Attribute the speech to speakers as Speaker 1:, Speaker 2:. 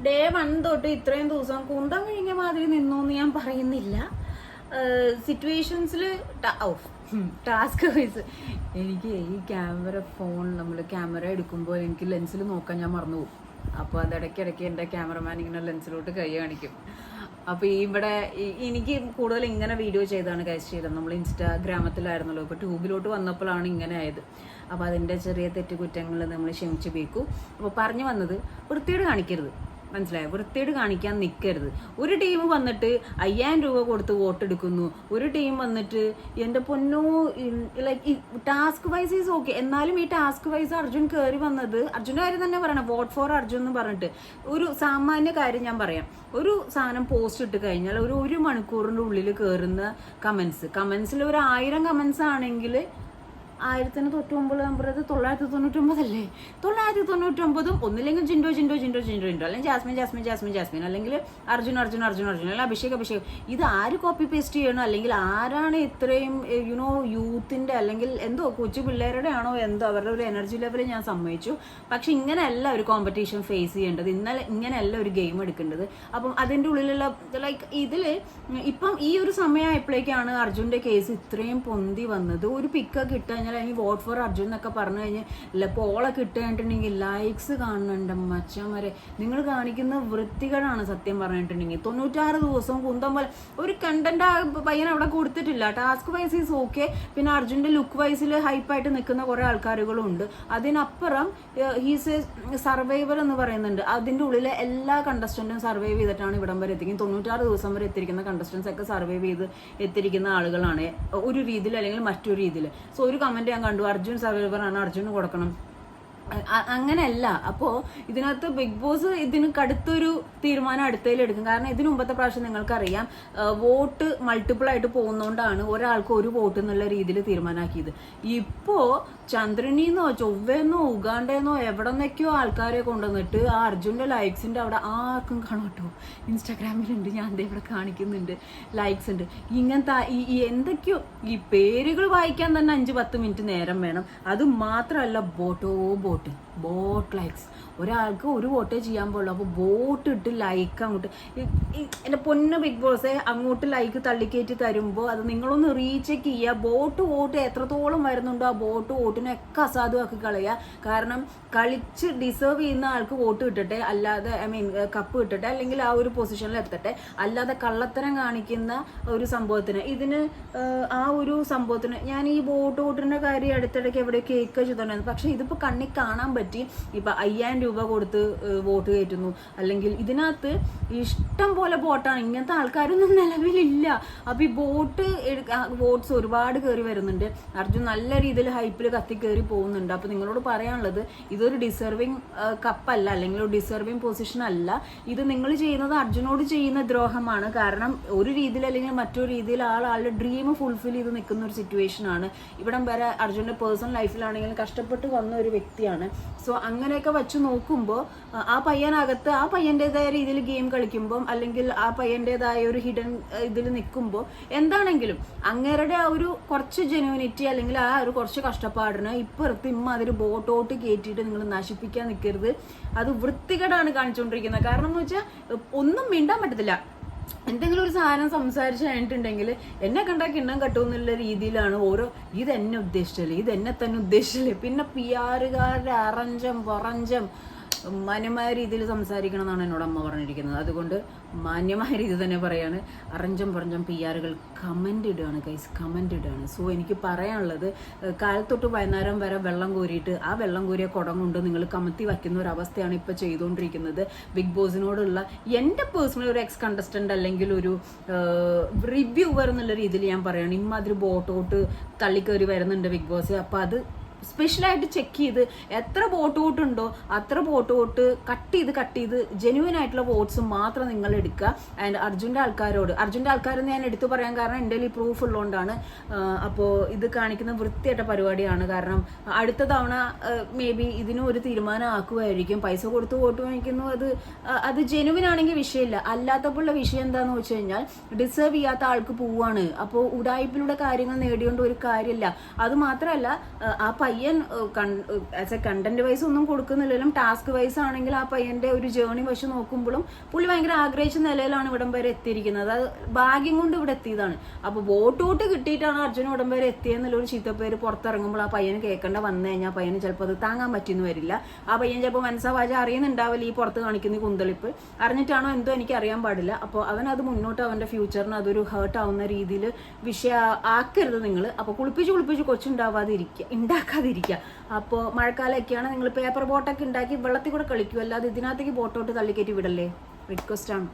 Speaker 1: Day 1 തൊട്ട് ഇത്രയും ദിവസം കുന്തം കഴിഞ്ഞ മാതിരി നിന്നു എന്ന് ഞാൻ പറയുന്നില്ല. സിറ്റുവേഷൻസിൽ ടാസ്ക് വൈസ് എനിക്ക് ഈ ഫോൺ നമ്മൾ ക്യാമറ എടുക്കുമ്പോൾ എനിക്ക് ലെൻസിൽ നോക്കാൻ ഞാൻ മറന്നു പോകും. അപ്പോൾ അത് ഇടയ്ക്കിടയ്ക്ക് എൻ്റെ ക്യാമറമാൻ ഇങ്ങനെ ലെൻസിലോട്ട് കൈ കാണിക്കും. അപ്പോൾ ഇവിടെ എനിക്ക് കൂടുതൽ ഇങ്ങനെ വീഡിയോ ചെയ്താണ് കൈസ് ചെയ്തത്. നമ്മൾ ഇൻസ്റ്റാഗ്രാമത്തിലായിരുന്നല്ലോ, ഇപ്പോൾ ട്യൂബിലോട്ട് വന്നപ്പോഴാണ് ഇങ്ങനെ ആയത്. അപ്പോൾ അതിൻ്റെ ചെറിയ തെറ്റുകുറ്റങ്ങൾ നമ്മൾ ക്ഷമിച്ച് ബേക്കും. അപ്പോൾ പറഞ്ഞു വന്നത്, വൃത്തിയോട് കാണിക്കരുത്, മനസ്സിലായോ? വൃത്തിയോട് കാണിക്കാൻ നിൽക്കരുത്. ഒരു ടീം വന്നിട്ട് 5000 രൂപ കൊടുത്ത് വോട്ടെടുക്കുന്നു, ഒരു ടീം വന്നിട്ട് എൻ്റെ പൊന്നോ like task wise is okay. എന്നാലും ഈ ടാസ്ക് വൈസ് അർജുൻ കയറി വന്നത്, അർജുൻ്റെ കാര്യം തന്നെ പറയണം, വോട്ട് ഫോർ അർജുൻ എന്ന് പറഞ്ഞിട്ട് ഒരു സാമാന്യ കാര്യം ഞാൻ പറയാം. ഒരു സാധനം പോസ്റ്റ് ഇട്ട് കഴിഞ്ഞാൽ ഒരു മണിക്കൂറിൻ്റെ ഉള്ളിൽ കയറുന്ന കമൻസിൽ ഒരു 1000 കമൻസ് ആണെങ്കിൽ 1999 നമ്പർ 999 അല്ലേ? 999 ഒന്നില്ലെങ്കിൽ ജിൻഡോ അല്ലെങ്കിൽ ജാസ്മിൻ അല്ലെങ്കിൽ അർജുൻ അല്ലെങ്കിൽ അഭിഷേക്. ഇത് ആര് കോപ്പി പേസ്റ്റ് ചെയ്യണം? അല്ലെങ്കിൽ ആരാണ് ഇത്രയും യൂത്തിൻ്റെ അല്ലെങ്കിൽ എന്തോ കൊച്ചു പിള്ളേരുടെ ആണോ എന്തോ അവരുടെ ഒരു എനർജി ലെവൽ ഞാൻ സമ്മതിച്ചു. പക്ഷെ ഇങ്ങനെയല്ല ഒരു കോമ്പറ്റീഷൻ ഫേസ് ചെയ്യേണ്ടത്, ഇങ്ങനെയല്ല ഒരു ഗെയിം എടുക്കേണ്ടത്. അപ്പം അതിൻ്റെ ഉള്ളിലുള്ള ലൈക്ക് ഇതിൽ ഇപ്പം ഈ ഒരു സമയമായപ്പോഴേക്കാണ് അർജുൻ്റെ കേസ് ഇത്രയും പൊന്തി വന്നത്. ഒരു പിക്കൊക്കെ ഇട്ട് കഴിഞ്ഞാൽ അല്ലെങ്കിൽ വോട്ട് ഫോർ അർജുൻ എന്നൊക്കെ പറഞ്ഞു കഴിഞ്ഞാൽ പോളൊക്കെ ഇട്ട് കഴിഞ്ഞിട്ടുണ്ടെങ്കിൽ ലൈക്സ് കാണുന്നുണ്ട്. മച്ചന്മാരെ, നിങ്ങൾ കാണിക്കുന്ന വൃത്തികളാണ് സത്യം പറഞ്ഞിട്ടുണ്ടെങ്കിൽ. 96 ദിവസവും കുന്തം പോലെ ഒരു കണ്ടന്റ് പയ്യൻ അവിടെ കൊടുത്തിട്ടില്ല. Task wise is okay. പിന്നെ അർജുൻ്റെ ലുക്ക് വൈസിൽ ഹൈപ്പായിട്ട് നിൽക്കുന്ന കുറേ ആൾക്കാരുകളും ഉണ്ട്. അതിനപ്പുറം ഹീസ് സർവൈവർ എന്ന് പറയുന്നുണ്ട്. അതിൻ്റെ ഉള്ളിലെ എല്ലാ കണ്ടസ്റ്റൻറ്റും സർവൈവ് ചെയ്തിട്ടാണ് ഇവിടം വരെ എത്തിക്കുന്നത്. 96 ദിവസം വരെ എത്തിയിരിക്കുന്ന കണ്ടസ്റ്റൻസ് ഒക്കെ സർവൈവ് ചെയ്ത് എത്തിയിരിക്കുന്ന ആളുകളാണ് ഒരു രീതിയിൽ അല്ലെങ്കിൽ മറ്റൊരു രീതിയിൽ. സോ ഒരു കമന്റ് ഞാൻ കണ്ടു, അർജുൻ സർവൈവർ ആണ്, അർജുന് കൊടുക്കണം. അങ്ങനെയല്ല. അപ്പോൾ ഇതിനകത്ത് ബിഗ് ബോസ് ഇതിന് കടുത്തൊരു തീരുമാനം അടുത്തതിലെടുക്കും. കാരണം ഇതിനു മുമ്പത്തെ പ്രാവശ്യം നിങ്ങൾക്കറിയാം, വോട്ട് മൾട്ടിപ്പിൾ ആയിട്ട് പോകുന്നതുകൊണ്ടാണ് ഒരാൾക്ക് ഒരു വോട്ട് എന്നുള്ള രീതിയിൽ തീരുമാനമാക്കിയത്. ഇപ്പോൾ ചന്ദ്രനിന്നോ ചൊവ്വേന്നോ ഉഗാണ്ടേന്നോ എവിടെ നിന്നൊക്കെയോ ആൾക്കാരെ കൊണ്ടുവന്നിട്ട് ആ അർജുൻ്റെ ലൈക്സിൻ്റെ അവിടെ ആർക്കും കാണും കേട്ടോ. ഇൻസ്റ്റാഗ്രാമിലുണ്ട്, ഞാൻ എന്താ ഇവിടെ കാണിക്കുന്നുണ്ട്, ലൈക്സ് ഉണ്ട്. ഇങ്ങനത്തെ എന്തൊക്കെയോ ഈ പേരുകൾ വായിക്കാൻ തന്നെ 5-10 മിനിറ്റ് നേരം വേണം. അത് മാത്രമല്ല ബോട്ട് ലൈക്സ്. ഒരാൾക്ക് ഒരു വോട്ടേ ചെയ്യാൻ പാടുള്ളൂ. അപ്പോൾ വോട്ട് ഇട്ട് ലൈക്ക് അങ്ങോട്ട് എൻ്റെ പൊന്ന ബിഗ് ബോസെ അങ്ങോട്ട് ലൈക്ക് തള്ളിക്കയറ്റി തരുമ്പോൾ അത് നിങ്ങളൊന്ന് റീചെക്ക് ചെയ്യുക. വോട്ട് എത്രത്തോളം വരുന്നുണ്ടോ ആ വോട്ടിനൊക്കെ അസാധുവാക്കി കളയുക. കാരണം കളിച്ച് ഡിസേർവ് ചെയ്യുന്ന ആൾക്ക് വോട്ട് കിട്ടട്ടെ, അല്ലാതെ കപ്പ് കിട്ടട്ടെ, അല്ലെങ്കിൽ ആ ഒരു പൊസിഷനിൽ എത്തട്ടെ. അല്ലാതെ കള്ളത്തരം കാണിക്കുന്ന ഒരു സംഭവത്തിന് ആ ഒരു സംഭവത്തിന് ഞാൻ ഈ വോട്ടിൻ്റെ കാര്യം അടുത്തിടയ്ക്ക് എവിടെ കേക്ക് ചെയ്തിട്ടുണ്ടായിരുന്നു. പക്ഷെ ഇതിപ്പോൾ കണ്ണിൽ കാണാൻ പറ്റി. ഇപ്പം 5000 രൂപ കൊടുത്ത് വോട്ട് കയറ്റുന്നു, അല്ലെങ്കിൽ ഇതിനകത്ത് ഇഷ്ടം പോലെ വോട്ടാണ്. ഇങ്ങനത്തെ ആൾക്കാരൊന്നും നിലവിലില്ല. അപ്പോൾ ഈ വോട്ട്സ് ഒരുപാട് കയറി വരുന്നുണ്ട്. അർജുൻ നല്ല രീതിയിൽ ഹൈപ്പിൽ കത്തി കയറി പോകുന്നുണ്ട്. അപ്പോൾ നിങ്ങളോട് പറയാനുള്ളത്, ഇതൊരു ഡിസർവിങ് കപ്പല്ല, അല്ലെങ്കിൽ ഒരു ഡിസർവിങ് പൊസിഷൻ അല്ല. ഇത് നിങ്ങൾ ചെയ്യുന്നത് അർജുനോട് ചെയ്യുന്ന ദ്രോഹമാണ്. കാരണം ഒരു രീതിയിൽ അല്ലെങ്കിൽ മറ്റൊരു രീതിയിൽ ആളുടെ ഡ്രീം ഫുൾഫിൽ ചെയ്ത് നിൽക്കുന്ന ഒരു സിറ്റുവേഷൻ ആണ്. ഇവിടം വരെ അർജുൻ്റെ പേഴ്സണൽ ലൈഫിലാണെങ്കിലും കഷ്ടപ്പെട്ട് വന്ന ഒരു വ്യക്തിയാണ്. സോ അങ്ങനെയൊക്കെ വെച്ച് നോക്കുമ്പോൾ ആ പയ്യനകത്ത് ആ പയ്യൻ്റെതായ രീതിയിൽ ഗെയിം കളിക്കുമ്പം, അല്ലെങ്കിൽ ആ പയ്യൻ്റെതായ ഒരു ഹിഡൻ ഇതിൽ നിൽക്കുമ്പോൾ, എന്താണെങ്കിലും അങ്ങേരുടെ ആ ഒരു കുറച്ച് ജെന്യൂനിറ്റി അല്ലെങ്കിൽ ആ ഒരു കുറച്ച് കഷ്ടപ്പാടിന് ഇപ്പുറത്ത് അതിൽ ബോട്ടോട്ട് കയറ്റിയിട്ട് നിങ്ങൾ നശിപ്പിക്കാൻ നിൽക്കരുത്. അത് വൃത്തികേടാണ് കാണിച്ചുകൊണ്ടിരിക്കുന്നത്. കാരണം എന്ന് വെച്ചാൽ ഒന്നും മിണ്ടാൻ പറ്റത്തില്ല. എന്തെങ്കിലും ഒരു സാധനം സംസാരിച്ച് കഴിഞ്ഞിട്ടുണ്ടെങ്കിൽ എന്നെ കണ്ടാൽ കിണ്ണം കട്ടുമെന്നുള്ള രീതിയിലാണ് ഓരോ ഇതെന്നെ ഉദ്ദേശിച്ചല്ലേ, ഇതെന്നെ തന്നെ ഉദ്ദേശിച്ചല്ലേ. പിന്നെ പിആറുകാരുടെ അറഞ്ചം മാന്യമായ രീതിയിൽ സംസാരിക്കണം എന്നാണ് എന്നോട് അമ്മ പറഞ്ഞിരിക്കുന്നത്. അതുകൊണ്ട് മാന്യമായ രീതി തന്നെ പറയാണ്. അറഞ്ചം പിആറുകൾ കമൻ്റ് ഇടുകയാണ്. സോ എനിക്ക് പറയാനുള്ളത്, കാലത്തൊട്ട് വൈകുന്നേരം വരെ വെള്ളം കോരിയിട്ട് ആ വെള്ളം കോരിയ കുടം കൊണ്ട് നിങ്ങൾ കമത്തി വയ്ക്കുന്ന ഒരു അവസ്ഥയാണ് ഇപ്പോൾ ചെയ്തുകൊണ്ടിരിക്കുന്നത്. ബിഗ് ബോസിനോടുള്ള എൻ്റെ പേഴ്സണൽ ഒരു എക്സ് കണ്ടസ്റ്റൻ്റ് അല്ലെങ്കിൽ ഒരു റിവ്യൂവർ എന്നുള്ള രീതിയിൽ ഞാൻ പറയുകയാണ്, ഇമ്മാതിരി ബോട്ടോട്ട് തള്ളിക്കയറി വരുന്നുണ്ട് ബിഗ് ബോസ്. അപ്പോൾ അത് സ്പെഷ്യലായിട്ട് ചെക്ക് ചെയ്ത് എത്ര വോട്ട് ഉണ്ടോ അത്ര വോട്ട് കട്ട് ചെയ്ത് ജെന്യുവൻ ആയിട്ടുള്ള വോട്ട്സ് മാത്രം നിങ്ങൾ എടുക്കുക. ആൻഡ് അർജുൻ്റെ ആൾക്കാരെന്ന് ഞാൻ എടുത്തു പറയാൻ കാരണം എൻ്റെ ഈ പ്രൂഫ് ഉള്ളതുകൊണ്ടാണ്. അപ്പോൾ ഇത് കാണിക്കുന്ന വൃത്തിയായിട്ട പരിപാടിയാണ്. കാരണം അടുത്ത തവണ മേ ബി ഇതിനും ഒരു തീരുമാനം ആക്കുമായിരിക്കും. പൈസ കൊടുത്ത് വോട്ട് വാങ്ങിക്കുന്നു, അത് ജെന്യുവൻ ആണെങ്കിൽ വിഷയമില്ല. അല്ലാത്തപ്പോഴുള്ള വിഷയം എന്താണെന്ന് വെച്ച് കഴിഞ്ഞാൽ ഡിസേർവ് ചെയ്യാത്ത ആൾക്ക് പോവാണ്. അപ്പോൾ ഉടായ്പിലൂടെ കാര്യങ്ങൾ നേടിയോണ്ട് ഒരു കാര്യമില്ല. അത് മാത്രമല്ല, ആ പയ്യൻ ആസ് എ കണ്ടന്റ് വൈസ് ഒന്നും കൊടുക്കുന്നില്ലെങ്കിലും ടാസ്ക് വൈസ് ആണെങ്കിൽ ആ പയ്യന്റെ ഒരു ജേർണി വശം നോക്കുമ്പോഴും പുള്ളി ഭയങ്കര ആഗ്രഹിച്ച നിലയിലാണ് ഇവിടം വരെ എത്തിയിരിക്കുന്നത്. അത് ഭാഗ്യം കൊണ്ട് ഇവിടെ എത്തിയതാണ്. അപ്പൊ വോട്ട് കിട്ടിയിട്ടാണ് അർജുൻ ഇവിടം വരെ എത്തിയെന്നുള്ള ഒരു ചീത്തപ്പേര് പുറത്തിറങ്ങുമ്പോൾ ആ പയ്യന് കേൾക്കേണ്ട വന്നു കഴിഞ്ഞാൽ പയ്യന് ചിലപ്പോൾ അത് താങ്ങാൻ പറ്റിയെന്ന് വരില്ല. ആ പയ്യൻ ചിലപ്പോൾ മനസ്സാവാച അറിയുന്നുണ്ടാവില്ല ഈ പുറത്ത് കാണിക്കുന്ന കുന്തളിപ്പ്, അറിഞ്ഞിട്ടാണോ എന്തോ എനിക്ക് അറിയാൻ പാടില്ല. അപ്പോൾ അവൻ അത് മുന്നോട്ട് അവന്റെ ഫ്യൂച്ചറിന് അതൊരു ഹേർട്ട് ആവുന്ന രീതിയിൽ വിഷയ ആക്കരുത് നിങ്ങൾ. അപ്പോൾ കുളിപ്പിച്ച് ഉണ്ടാക്കാതിരിക്കുക. അപ്പോൾ മഴക്കാലമൊക്കെയാണ്, നിങ്ങൾ പേപ്പർ ബോട്ടൊക്കെ ഉണ്ടാക്കി വെള്ളത്തിൽ കൂടെ കളിക്കും, അല്ലാതെ ഇതിനകത്തേക്ക് ബോട്ടോട്ട് തള്ളിക്കയറ്റി വിടല്ലേ. റിക്വസ്റ്റ് ആണ്.